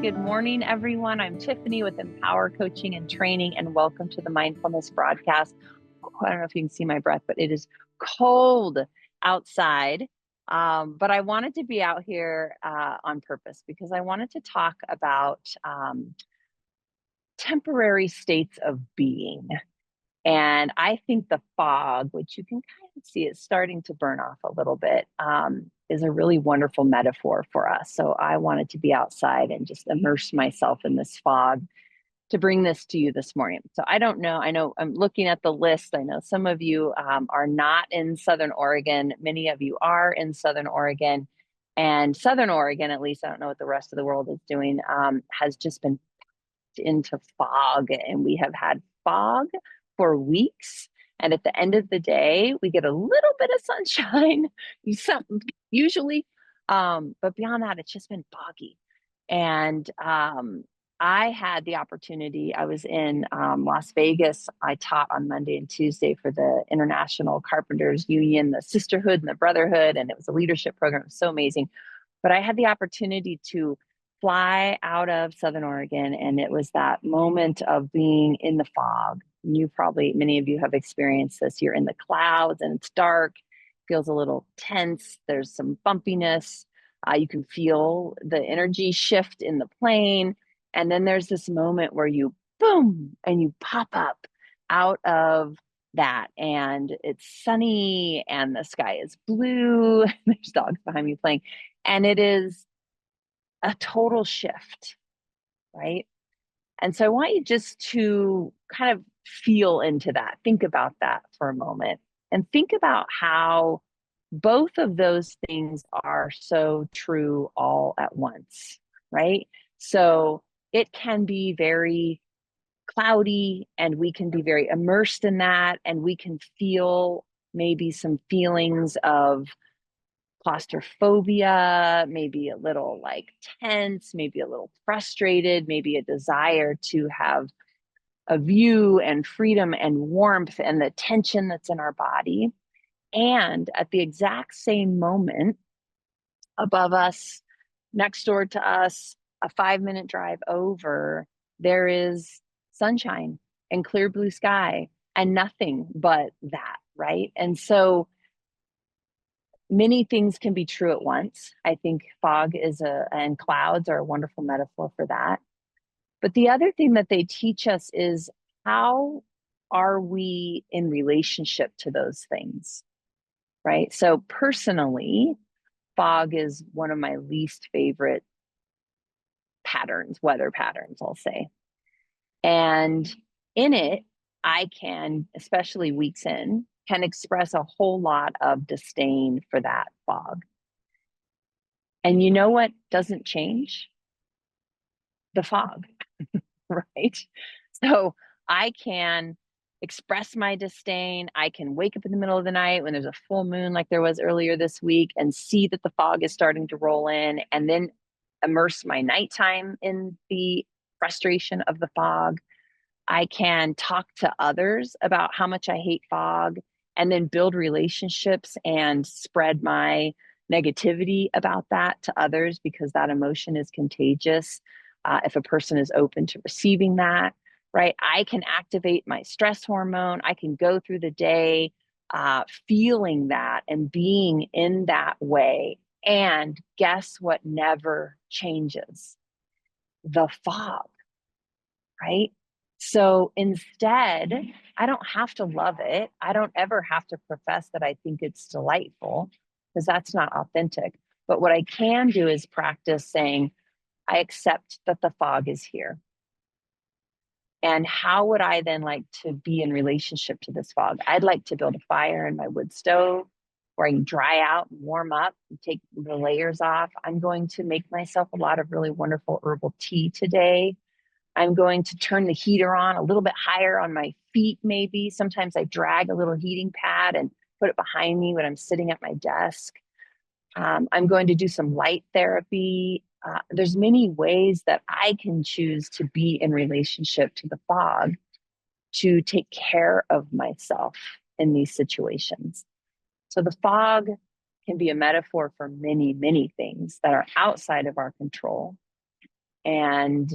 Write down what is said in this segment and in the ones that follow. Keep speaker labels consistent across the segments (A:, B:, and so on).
A: Good morning, everyone. I'm Tiffany with Empower Coaching and Training, and welcome to the Mindfulness broadcast. I don't know if you can see my breath, but it is cold outside. But I wanted to be out here on purpose because I wanted to talk about temporary states of being. And I think the fog, which you can kind of see it starting to burn off a little bit, is a really wonderful metaphor for us. So I wanted to be outside and just immerse myself in this fog to bring this to you this morning. So I don't know. I know I'm looking at the list. I know some of you are not in Southern Oregon. Many of you are in Southern Oregon. And Southern Oregon, at least, I don't know what the rest of the world is doing, has just been into fog. And we have had fog for weeks. And at the end of the day, we get a little bit of sunshine, usually. But beyond that, it's just been foggy. And I had the opportunity, I was in Las Vegas. I taught on Monday and Tuesday for the International Carpenters Union, the Sisterhood and the Brotherhood, and it was a leadership program. It was so amazing. But I had the opportunity to fly out of Southern Oregon, and it was that moment of being in the fog. Many of you have experienced this. You're in the clouds and it's dark, feels a little tense. There's some bumpiness. You can feel the energy shift in the plane. And then there's this moment where you boom and you pop up out of that, and it's sunny and the sky is blue. There's dogs behind me playing, and it is a total shift, right? And so I want you just to kind of feel into that, think about that for a moment, and think about how both of those things are so true all at once, right? So it can be very cloudy and we can be very immersed in that, and we can feel maybe some feelings of claustrophobia, maybe a little like tense, maybe a little frustrated, maybe a desire to have a view and freedom and warmth and the tension that's in our body. And at the exact same moment, above us, next door to us, a 5-minute drive over, there is sunshine and clear blue sky and nothing but that, right? And so many things can be true at once. I think fog and clouds are a wonderful metaphor for that. But the other thing that they teach us is, how are we in relationship to those things, right? So personally, fog is one of my least favorite weather patterns, I'll say. And in it, I can, especially weeks in, can express a whole lot of disdain for that fog. And you know what doesn't change? The fog, right? So I can express my disdain. I can wake up in the middle of the night when there's a full moon like there was earlier this week and see that the fog is starting to roll in, and then immerse my nighttime in the frustration of the fog. I can talk to others about how much I hate fog, and then build relationships and spread my negativity about that to others, because that emotion is contagious. If a person is open to receiving that, right? I can activate my stress hormone. I can go through the day feeling that and being in that way. And guess what never changes? The fog, right? So instead, I don't have to love it. I don't ever have to profess that I think it's delightful, because that's not authentic. But what I can do is practice saying, I accept that the fog is here. And how would I then like to be in relationship to this fog? I'd like to build a fire in my wood stove where I can dry out and warm up and take the layers off. I'm going to make myself a lot of really wonderful herbal tea today. I'm going to turn the heater on a little bit higher on my feet, maybe. Sometimes I drag a little heating pad and put it behind me when I'm sitting at my desk. I'm going to do some light therapy. There's many ways that I can choose to be in relationship to the fog, to take care of myself in these situations. So the fog can be a metaphor for many, many things that are outside of our control. And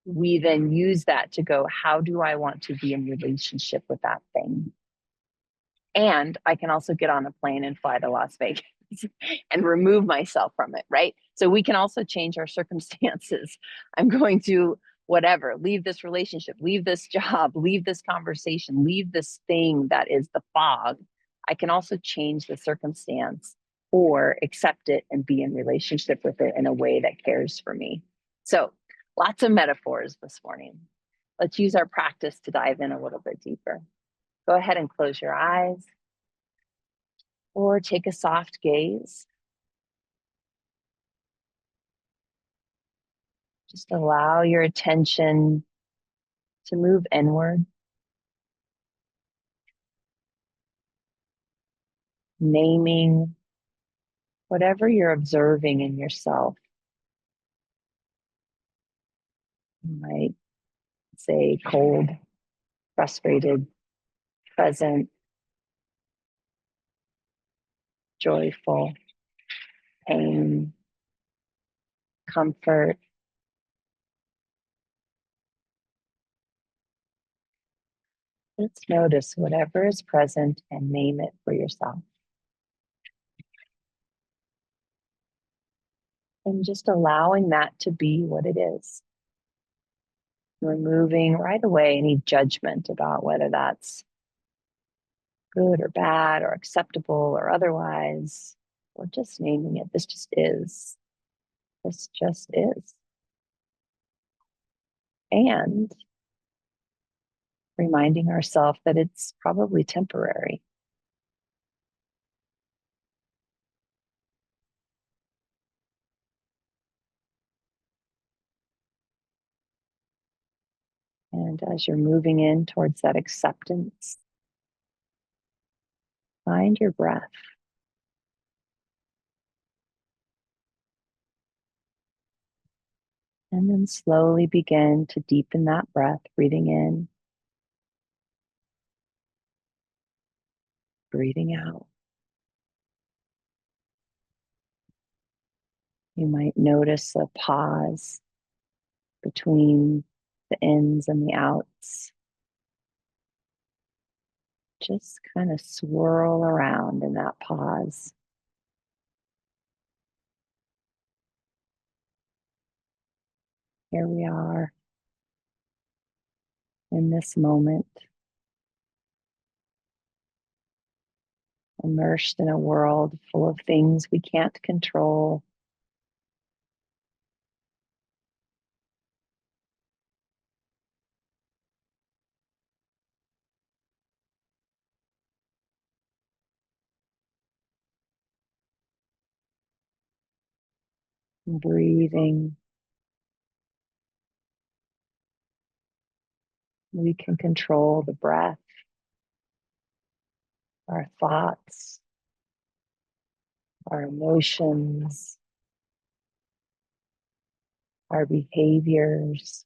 A: we then use that to go, how do I want to be in relationship with that thing? And I can also get on a plane and fly to Las Vegas and remove myself from it, right? So we can also change our circumstances. I'm going to whatever, leave this relationship, leave this job, leave this conversation, leave this thing that is the fog. I can also change the circumstance or accept it and be in relationship with it in a way that cares for me. So lots of metaphors this morning. Let's use our practice to dive in a little bit deeper. Go ahead and close your eyes or take a soft gaze. Just allow your attention to move inward, naming whatever you're observing in yourself. You might say cold, frustrated, present, joyful, pain, comfort. Let's notice whatever is present and name it for yourself. And just allowing that to be what it is. Removing right away any judgment about whether that's good or bad or acceptable or otherwise, or just naming it. This just is. This just is. And reminding ourselves that it's probably temporary. And as you're moving in towards that acceptance, find your breath. And then slowly begin to deepen that breath, breathing in, breathing out. You might notice a pause between the ins and the outs. Just kind of swirl around in that pause. Here we are in this moment, immersed in a world full of things we can't control. Breathing. We can control the breath, our thoughts, our emotions, our behaviors.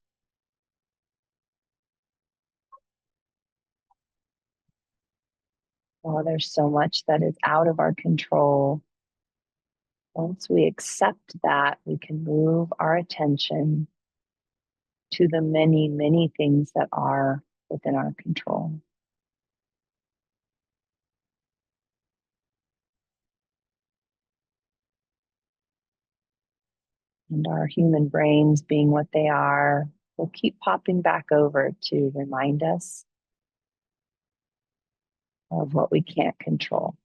A: While there's so much that is out of our control, once we accept that, we can move our attention to the many, many things that are within our control. And our human brains, being what they are, will keep popping back over to remind us of what we can't control.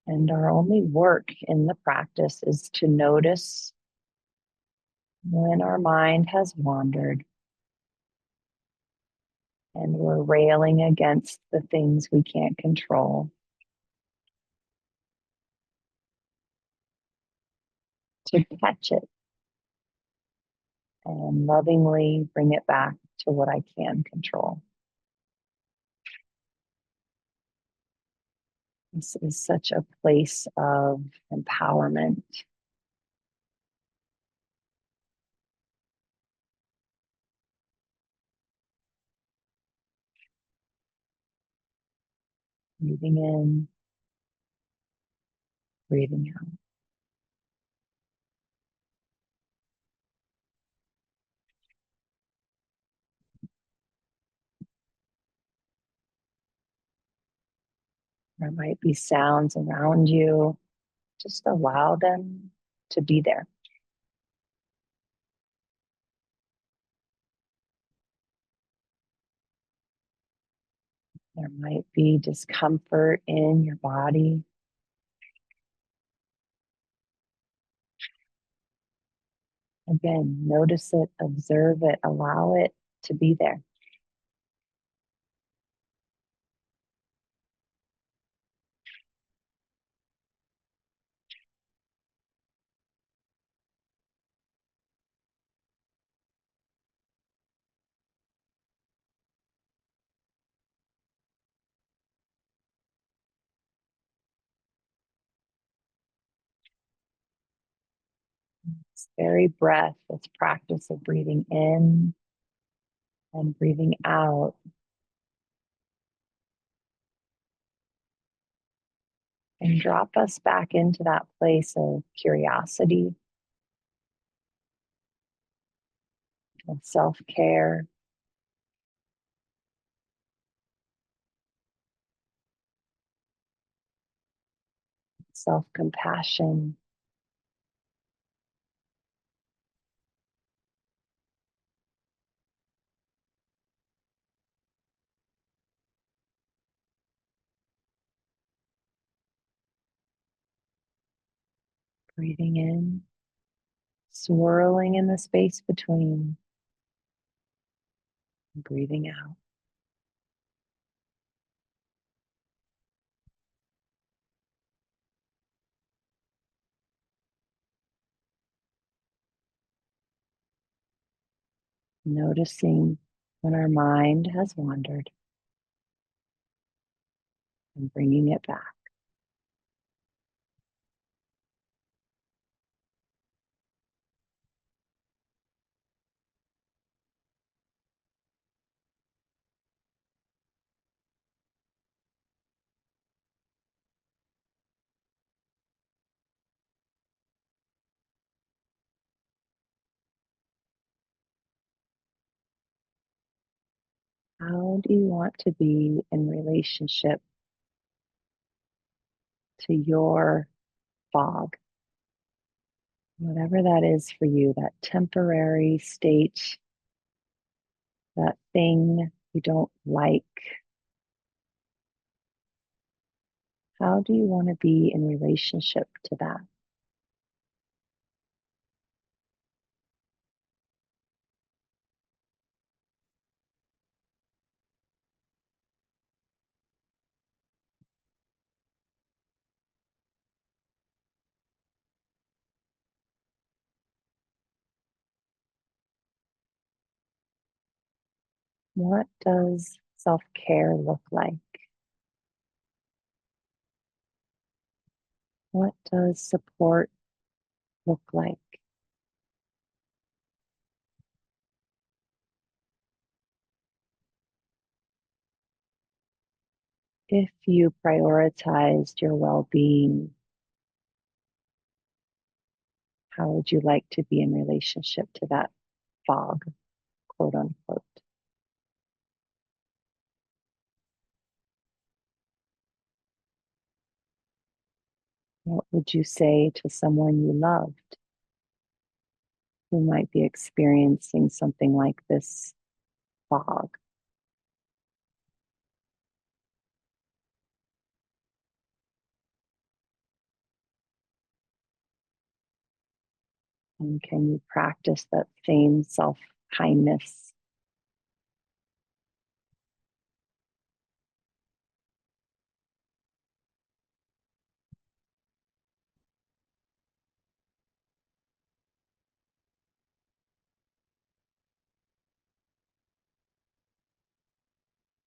A: And our only work in the practice is to notice when our mind has wandered and we're railing against the things we can't control, to catch it and lovingly bring it back to what I can control. This is such a place of empowerment. Breathing in, breathing out. There might be sounds around you. Just allow them to be there. There might be discomfort in your body. Again, notice it, observe it, allow it to be there. This very breath, this practice of breathing in and breathing out, and drop us back into that place of curiosity, of self-care, self-compassion. Breathing in, swirling in the space between, and breathing out. Noticing when our mind has wandered and bringing it back. How do you want to be in relationship to your fog? Whatever that is for you, that temporary state, that thing you don't like. How do you want to be in relationship to that? What does self-care look like? What does support look like? If you prioritized your well-being, how would you like to be in relationship to that fog, quote unquote? What would you say to someone you loved who might be experiencing something like this fog? And can you practice that same self kindness?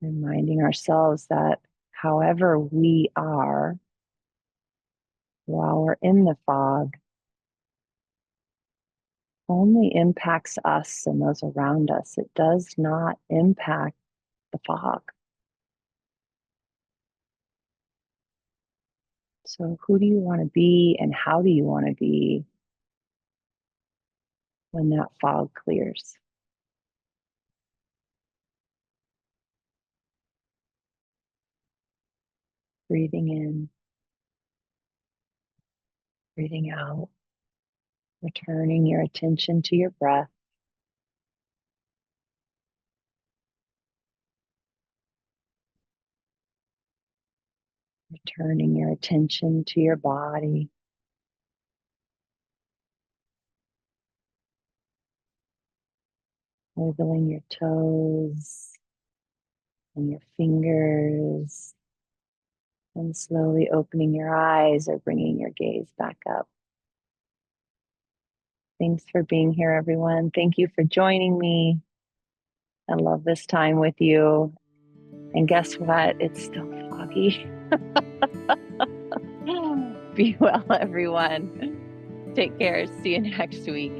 A: Reminding ourselves that however we are while we're in the fog only impacts us and those around us. It does not impact the fog. So, who do you want to be and how do you want to be when that fog clears? Breathing in, breathing out, returning your attention to your breath. Returning your attention to your body. Wiggling your toes and your fingers, and slowly opening your eyes or bringing your gaze back up. Thanks for being here, everyone. Thank you for joining me. I love this time with you. And guess what? It's still foggy. Be well, everyone. Take care. See you next week.